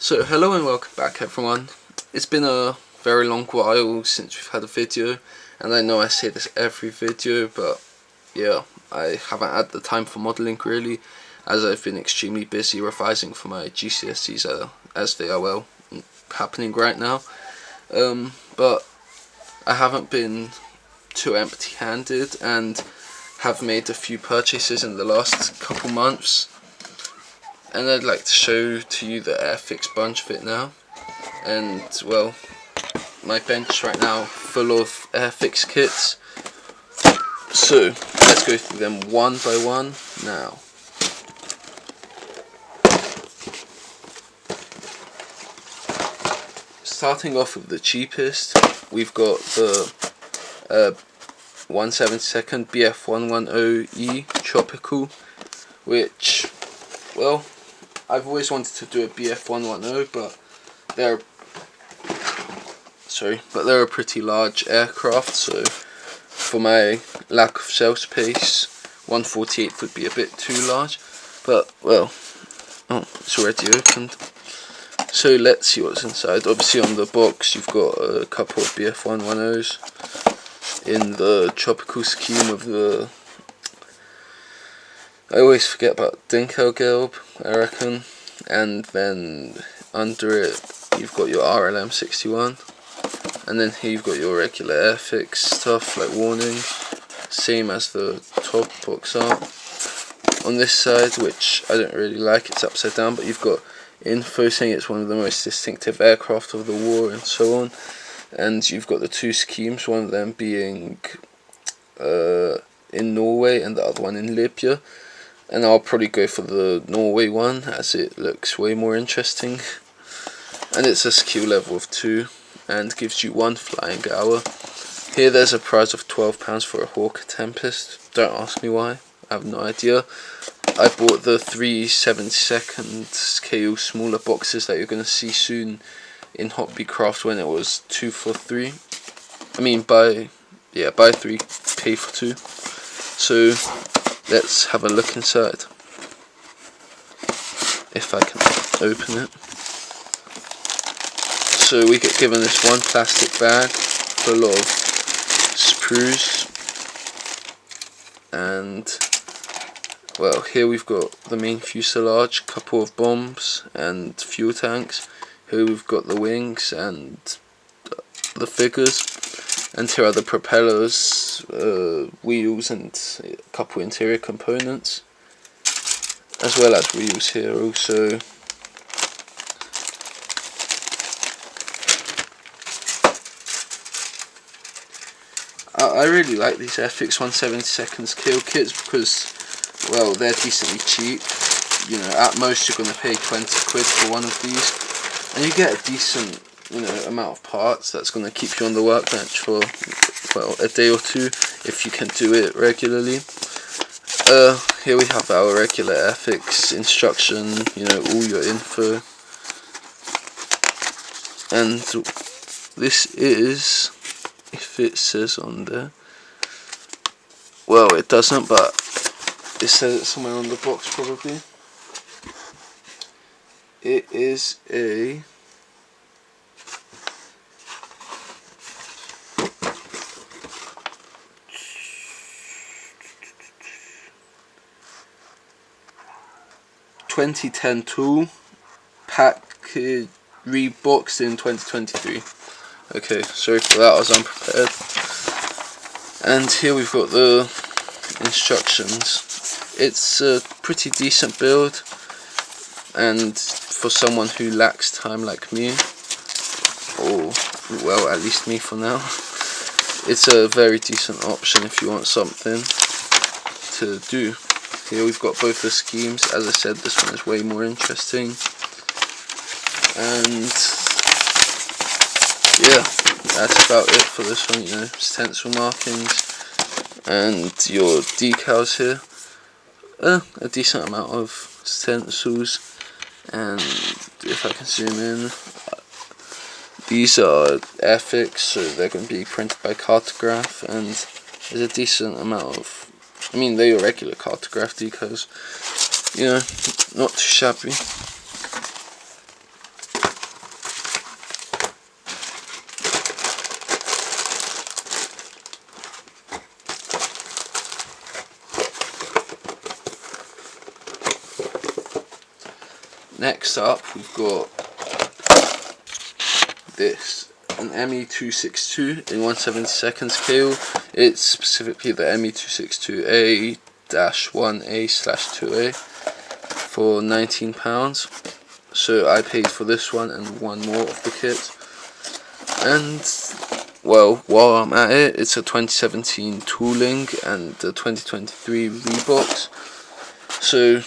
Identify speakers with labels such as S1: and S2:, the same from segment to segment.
S1: So hello and welcome back everyone. It's been a very long while since we've had a video, and I know I say this every video, but yeah, I haven't had the time for modelling really, as I've been extremely busy revising for my GCSEs as they are happening right now. But I haven't been too empty-handed and have made a few purchases in the last couple months. And I'd like to show to you the Airfix bunch fit now. And well, my bench right now full of Airfix kits. So let's go through them one by one now. Starting off with the cheapest, we've got the 1/72 BF110E Tropical, which, well, I've always wanted to do a BF110, but they're a pretty large aircraft, so for my lack of shelf space, 1/48 would be a bit too large. But well, oh, it's already opened. So let's see what's inside. Obviously on the box you've got a couple of BF110s in the tropical scheme of the, I always forget about Dinkelgelb, I reckon, and then under it you've got your RLM 61, and then here you've got your regular Airfix stuff like warning, same as the top box art. On this side, which I don't really like, it's upside down, but you've got info saying it's one of the most distinctive aircraft of the war and so on, and you've got the two schemes, one of them being in Norway and the other one in Libya. And I'll probably go for the Norway one as it looks way more interesting. And it's a skill level of 2 and gives you 1 flying hour. Here there's a prize of £12 for a Hawker Tempest. Don't ask me why, I have no idea. I bought the 3/72 KO smaller boxes that you're going to see soon in Hobbycraft when it was 2 for 3. I mean buy 3, pay for 2. So let's have a look inside, if I can open it. So we get given this one plastic bag full of sprues, and well, here we've got the main fuselage, couple of bombs and fuel tanks. Here we've got the wings and the figures, and here are the propellers, wheels and a couple interior components, as well as wheels here also. I really like these Airfix 1/72 kill kits because, well, they're decently cheap. You know, at most you're going to pay 20 quid for one of these, and you get a decent, you know, amount of parts that's going to keep you on the workbench for, well, a day or two if you can do it regularly. Here we have our regular Airfix instruction, you know, all your info, and this is, if it says on there, well, it doesn't, but it says it somewhere on the box probably. It is a (2010) tool package reboxed in 2023. Okay, sorry for that, I was unprepared. And here we've got the instructions. It's a pretty decent build, and for someone who lacks time like me, or well, at least me for now, it's a very decent option if you want something to do. Here we've got both the schemes. As I said, this one is way more interesting, and yeah, that's about it for this one. You know, stencil markings and your decals here, a decent amount of stencils, and if I can zoom in, these are Airfix, so they're going to be printed by Cartograph, and there's a decent amount of, I mean, they're your regular Cartograph decals, you know, not too shabby. next up we've got this, an ME262 in 1/72 scale. It's specifically the ME262A-1A/2A for £19. So I paid for this one and one more of the kit. And well, while I'm at it, it's a 2017 tooling and the 2023 Reeboks. So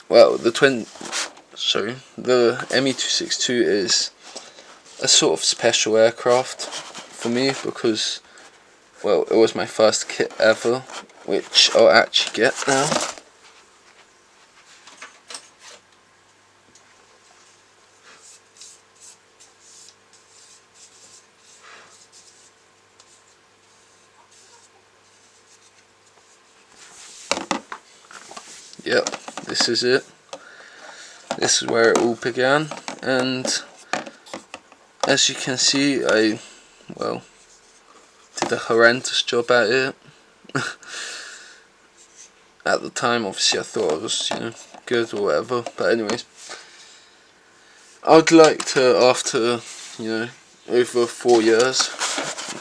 S1: well, the ME262 is a sort of special aircraft for me because, well, it was my first kit ever, which I'll actually get now. Yep, this is it. This is where it all began, and as you can see, I, well, did a horrendous job at it. At the time, obviously, I thought I was, good or whatever. But anyways, I'd like to, after, over 4 years,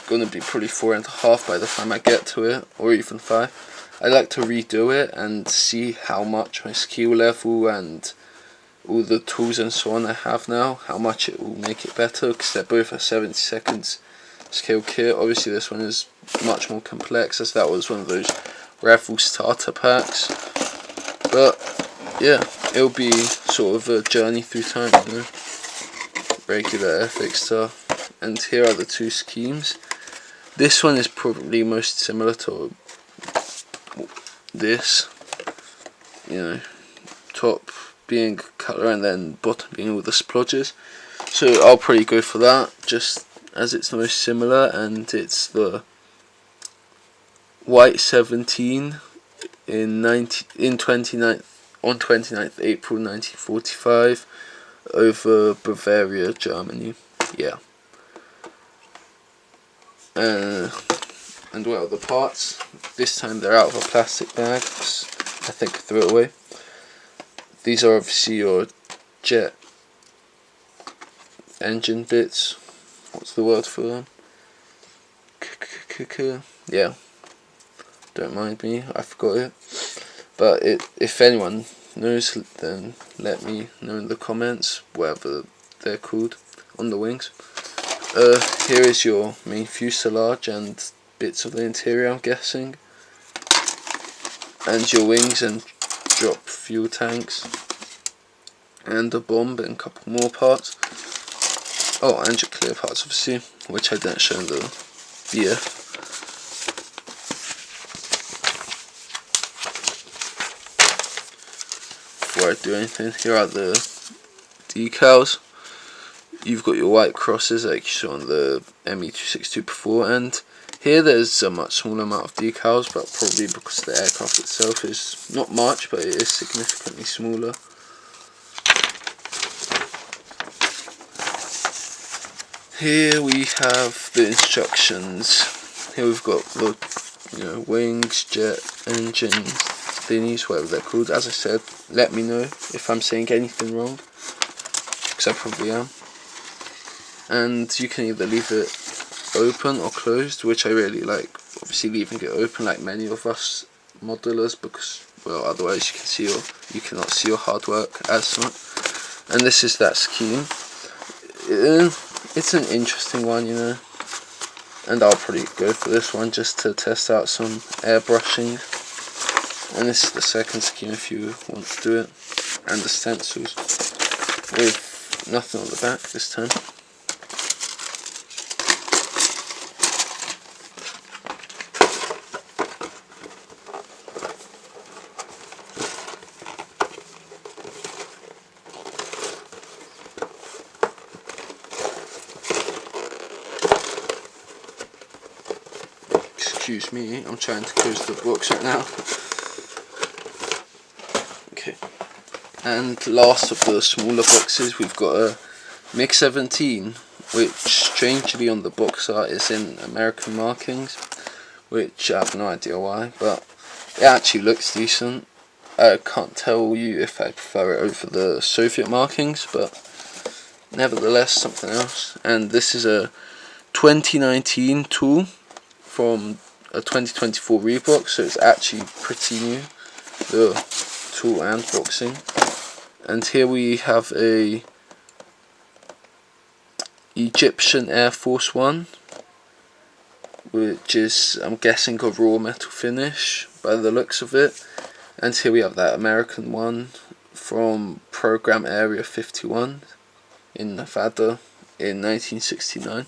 S1: going to be probably 4.5 by the time I get to it, or even 5. I'd like to redo it and see how much my skill level and all the tools and so on I have now, how much it will make it better, because they're both a 70 scale kit. Obviously this one is much more complex, as that was one of those raffle starter packs. But yeah, it'll be sort of a journey through time, regular Airfix stuff. And here are the two schemes. This one is probably most similar to this, top being colour and then bottom being all the splodges. So I'll probably go for that, just as it's the most similar, and it's the white 17 on 29th April 1945 over Bavaria, Germany. Yeah. And well, the parts, this time they're out of a plastic bag, I think I threw it away. These are obviously your jet engine bits. What's the word for them? Yeah, don't mind me, I forgot it. But if anyone knows, then let me know in the comments, whatever they're called, on the wings. Here is your main fuselage and bits of the interior, I'm guessing, and your wings and drop fuel tanks, and a bomb and a couple more parts. Oh, and your clear parts, obviously, which I didn't show in the BF. Before I do anything, here are the decals. You've got your white crosses like you saw on the ME262 before, and here there's a much smaller amount of decals, but probably because the aircraft itself is not much, but it is significantly smaller. Here we have the instructions. Here we've got the wings, jet, engine thingies, whatever they're called. As I said, let me know if I'm saying anything wrong, because I probably am. And you can either leave it open or closed, which I really like, obviously leaving it open like many of us modelers, because, well, otherwise you cannot see your hard work as much. And this is that scheme. It's an interesting one, and I'll probably go for this one just to test out some airbrushing. And this is the second scheme if you want to do it, and the stencils with nothing on the back this time. Excuse me, I'm trying to close the box right now. Okay. And last of the smaller boxes, we've got a MiG-17, which strangely on the box art is in American markings, which I have no idea why, but it actually looks decent. I can't tell you if I prefer it over the Soviet markings, but nevertheless something else. And this is a 2019 tool from a 2024 Reebok, so it's actually pretty new, the tool and boxing. And here we have a Egyptian Air Force One, which is, I'm guessing, a raw metal finish by the looks of it. And here we have that American one from Program Area 51 in Nevada in 1969.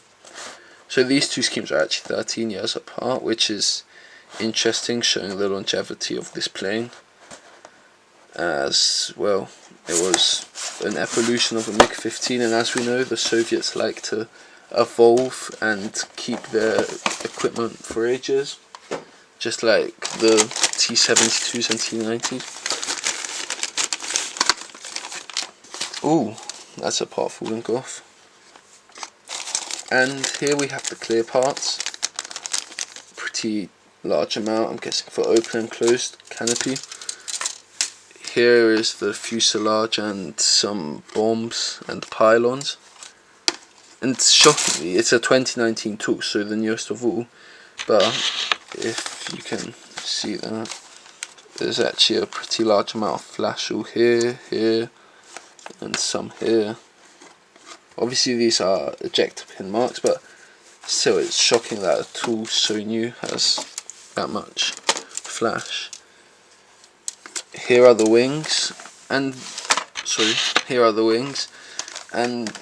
S1: So these two schemes are actually 13 years apart, which is interesting, showing the longevity of this plane. As well, it was an evolution of a MiG-15, and as we know, the Soviets like to evolve and keep their equipment for ages, just like the T-72s and T-90s. Ooh, that's a part falling off. And here we have the clear parts, pretty large amount, I'm guessing, for open and closed canopy. Here is the fuselage and some bombs and pylons. And shockingly, it's a 2019 tool, so the newest of all. But if you can see that, there's actually a pretty large amount of flash all here, here, and some here. Obviously these are ejector pin marks, but still it's shocking that a tool so new has that much flash. Here are the wings, and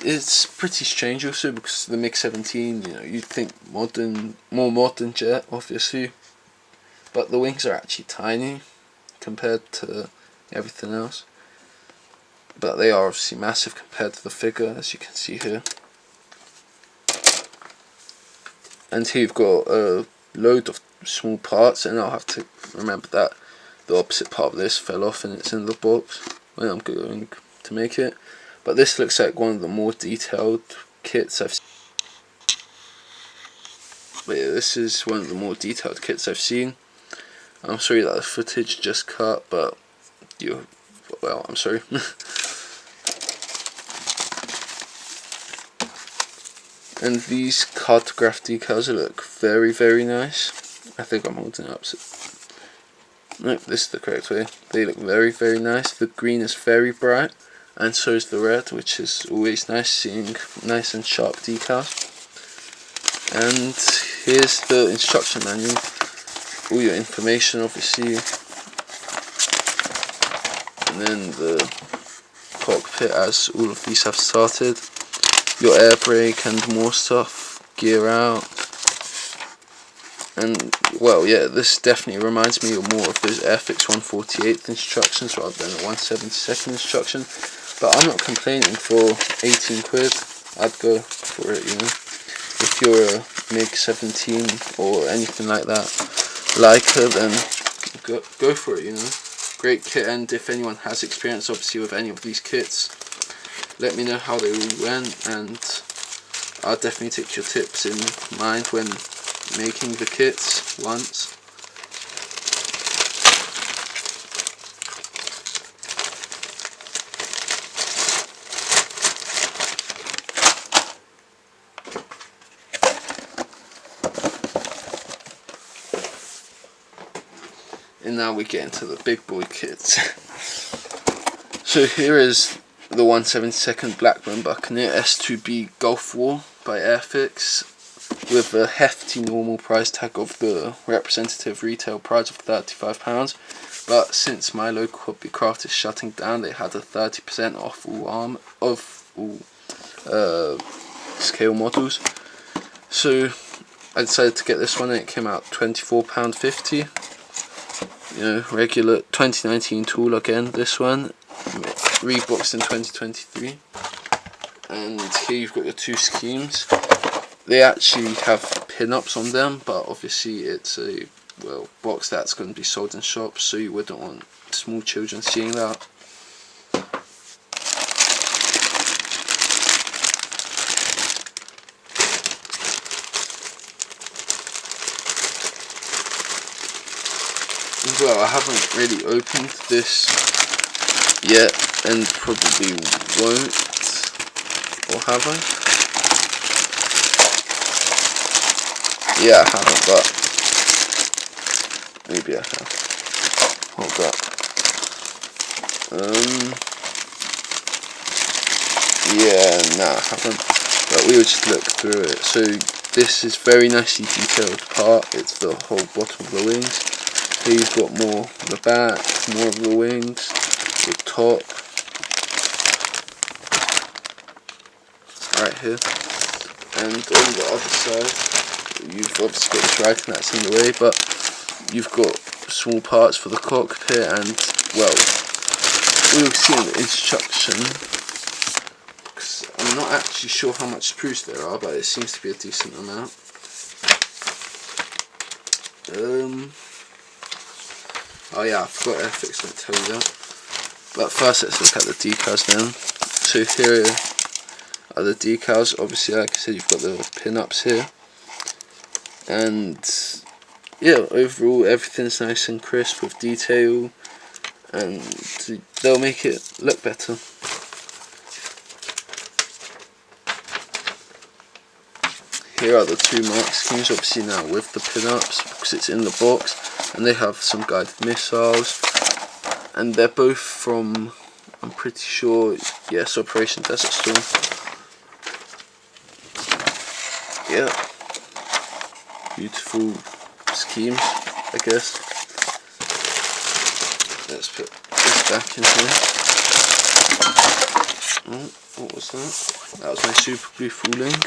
S1: it's pretty strange also because the MiG-17, you know, you'd think more modern jet, obviously, but the wings are actually tiny compared to everything else. But they are obviously massive compared to the figure, as you can see here. And here you've got a load of small parts, and I'll have to remember that the opposite part of this fell off and it's in the box when I'm going to make it. But this looks like one of the more detailed kits I've seen. But yeah, this is one of the more detailed kits I've seen. I'm sorry that the footage just cut, but I'm sorry. And these cartograph decals look very, very nice. I think I'm holding it up. Nope, this is the correct way. They look very, very nice. The green is very bright, and so is the red, which is always nice, seeing nice and sharp decals. And here's the instruction manual. All your information, obviously. And then the cockpit, as all of these have started. Your air brake and more stuff, gear out. And, well, yeah, this definitely reminds me more of those Airfix 148th instructions rather than a 172nd instruction. But I'm not complaining. For 18 quid, I'd go for it, you know. If you're a MiG-17 or anything like that, then go for it, you know. Great kit, and if anyone has experience, obviously, with any of these kits, let me know how they all went, and I'll definitely take your tips in mind when making the kits once. And now we get into the big boy kits. So here is the 172nd Blackburn Buccaneer S2B Gulf War by Airfix, with a hefty normal price tag of the representative retail price of £35. But since my local hobby craft is shutting down, they had a 30% off all scale models. So I decided to get this one, and it came out £24.50. You know, regular 2019 tool again, this one, reboxed in 2023. And here you've got your two schemes. They actually have pin-ups on them, but obviously it's a box that's going to be sold in shops, so you wouldn't want small children seeing that. well, I haven't really opened this yet, and probably won't, or have I? Yeah, I haven't, but maybe I have. Hold up. Yeah, nah, I haven't, but we will just look through it. So this is very nicely detailed part. It's the whole bottom of the wings. Here you've got more of the back, more of the wings, the top, right here, and on the other side you've obviously got this writing that's in the way, but you've got small parts for the cockpit, and well, we'll see in the instruction, because I'm not actually sure how much sprues there are, but it seems to be a decent amount. Oh yeah, I forgot Airfix, didn't tell you that. But first let's look at the decals then. So here are the decals. Obviously, like I said, you've got the pin-ups here. And yeah, overall everything's nice and crisp with detail, and they'll make it look better. Here are the two mark schemes, obviously now with the pin-ups, because it's in the box, and they have some guided missiles, and they're both from, I'm pretty sure, yes, Operation Desert Storm. Yeah, beautiful schemes, I guess. Let's put this back in here. Oh, what was that? That was my super glue fooling.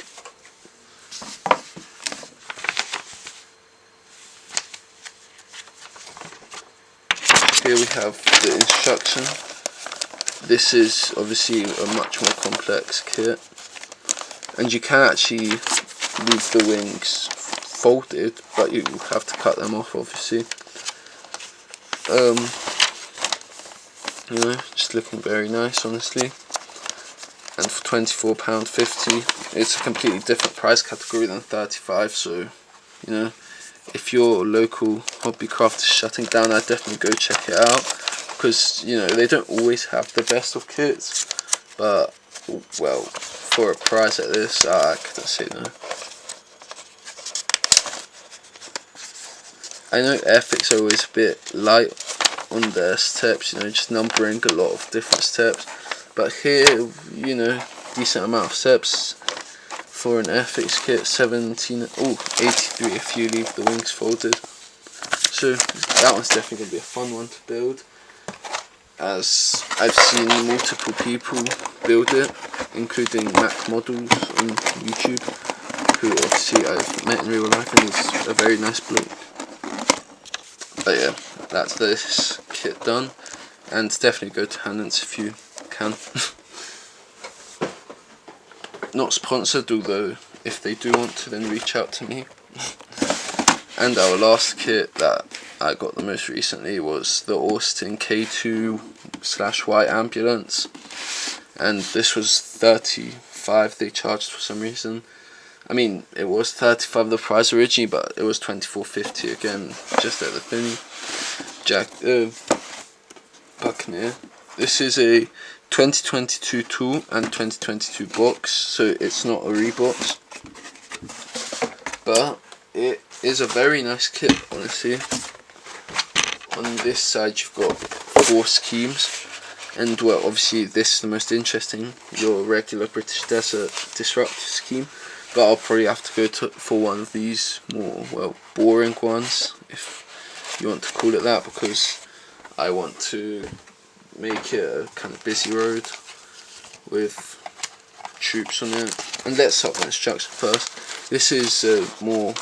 S1: Here we have the instruction. This is obviously a much more complex kit, and you can actually leave the wings folded, but you have to cut them off, obviously. You know, just looking very nice, honestly. And for £24.50, it's a completely different price category than 35. So, you know, if your local hobby craft is shutting down, I'd definitely go check it out, because you know they don't always have the best of kits, but well, for a price like this, I couldn't say no. I know Airfix are always a bit light on their steps, you know, just numbering a lot of different steps, but here, you know, decent amount of steps for an Airfix kit. 83 if you leave the wings folded. So that one's definitely going to be a fun one to build, as I've seen multiple people build it, including Mac Models on YouTube, who obviously I've met in real life, and he's a very nice bloke. But yeah, that's this kit done, and definitely go to Hannon's if you can. Not sponsored, although if they do want to, then reach out to me. And our last kit that I got the most recently was the Austin K2/Y ambulance, and this was 35 they charged for some reason. I mean, it was 35 the price originally, but it was £24.50 again, just at the thingy. Buccaneer. This is a 2022 tool and 2022 box, so it's not a rebox, but it is a very nice kit, honestly. On this side you've got 4 schemes, and well, obviously this is the most interesting, your regular British Desert Disruptive scheme, but I'll probably have to go for one of these more, well, boring ones, if you want to call it that, because I want to make it a kind of busy road with troops on it. And let's start with the instruction first. This is more,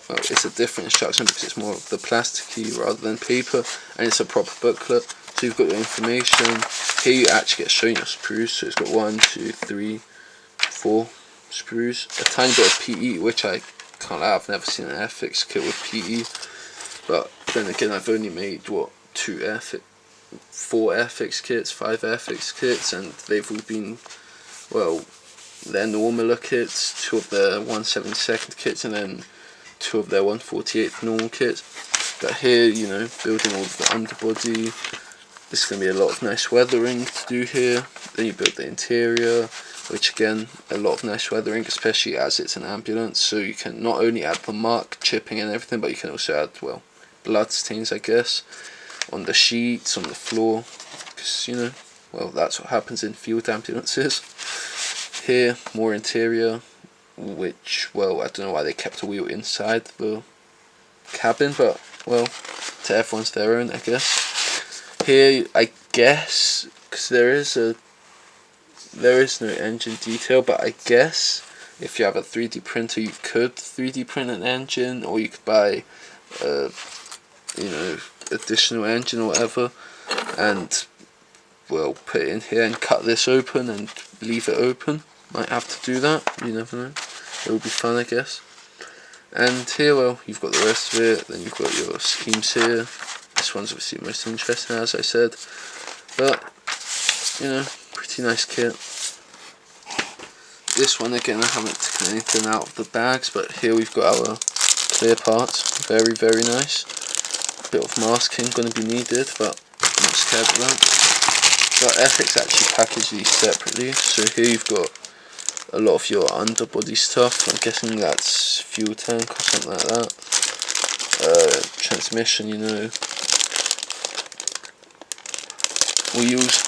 S1: well, it's a different instruction because it's more of the plasticky rather than paper, and it's a proper booklet. So you've got your information. Here you actually get shown your sprues, so it's got 1, 2, 3, 4 sprues. A tiny bit of PE, which I can't lie, I've never seen an Airfix kit with PE. But then again, I've only made, what, 4 Airfix kits, 5 Airfix kits, and they've all been, well, their normaler kits, 2 of their 1/72 kits, and then 2 of their 1/48 normal kits. But here, you know, building all of the underbody. There's going to be a lot of nice weathering to do here. Then you build the interior, which again, a lot of nice weathering, especially as it's an ambulance. So you can not only add the mark, chipping and everything, but you can also add, well, blood stains, I guess, on the sheets, on the floor. Because, you know, well, that's what happens in field ambulances. Here, more interior, which, well, I don't know why they kept a wheel inside the cabin, but, well, to everyone's their own, I guess. Here, I guess, because there is no engine detail, but I guess if you have a 3D printer, you could 3D print an engine, or you could buy, you know, additional engine or whatever, and, well, put it in here and cut this open and leave it open. Might have to do that, you never know. It will be fun, I guess. And here, well, you've got the rest of it. Then you've got your schemes here. This one's obviously most interesting, as I said. But, you know, pretty nice kit. This one, again, I haven't taken anything out of the bags, but here we've got our clear parts. Very, very nice. A bit of masking going to be needed, but I'm not scared of that. But Airfix actually package these separately. So here you've got a lot of your underbody stuff. I'm guessing that's fuel tank or something like that. Transmission, you know. Wheels.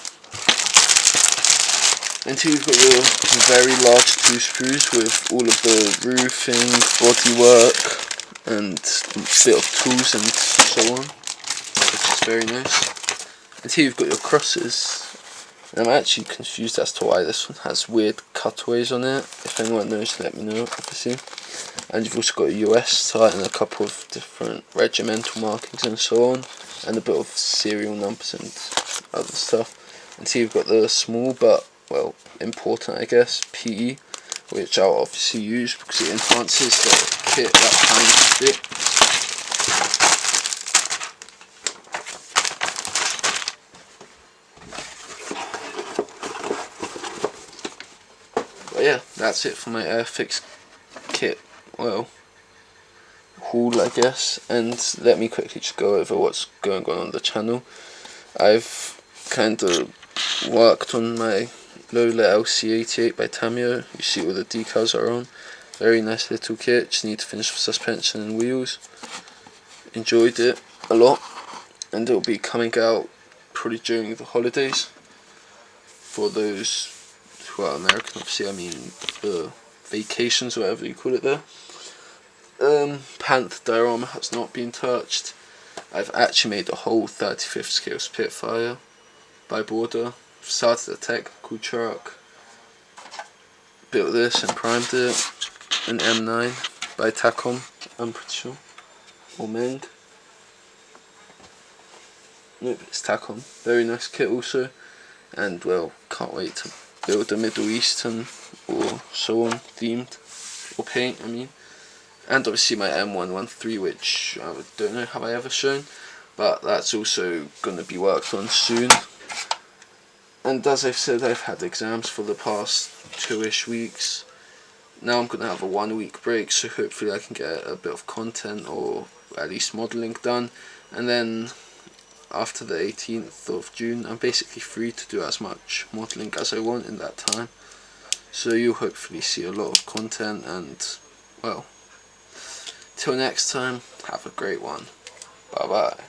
S1: And here you've got your very large 2 screws with all of the roofing, bodywork, and a bit of tools and so on, which is very nice. And here you've got your crosses. And I'm actually confused as to why this one has weird cutaways on it. If anyone knows, let me know, obviously. And you've also got a US tire and a couple of different regimental markings and so on, and a bit of serial numbers and other stuff. And here you've got the small but, well, important, I guess, PE, which I'll obviously use because it enhances the kit that tiny bit. But yeah, that's it for my Airfix kit, well, haul, I guess. And let me quickly just go over what's going on the channel. I've kind of worked on my Lola LC88 by Tamio. You see all the decals are on. Very nice little kit, just need to finish the suspension and wheels. Enjoyed it a lot, and it'll be coming out probably during the holidays. For those who are American, obviously, I mean vacations, or whatever you call it there. Panther diorama has not been touched. I've actually made a whole 35th scale Spitfire by Border. Started a technical truck, built this and primed it. An M9 by Tacom, I'm pretty sure, or Meng. Nope, it's Tacom. Very nice kit also, and well, can't wait to build a Middle Eastern or so on themed, or paint, I mean. And obviously my M113, which I don't know have I ever shown, but that's also going to be worked on soon. And as I've said, I've had exams for the past 2-ish weeks. Now I'm going to have a 1-week break, so hopefully I can get a bit of content or at least modelling done. And then after the 18th of June, I'm basically free to do as much modelling as I want in that time. So you'll hopefully see a lot of content, and well, till next time, have a great one. Bye bye.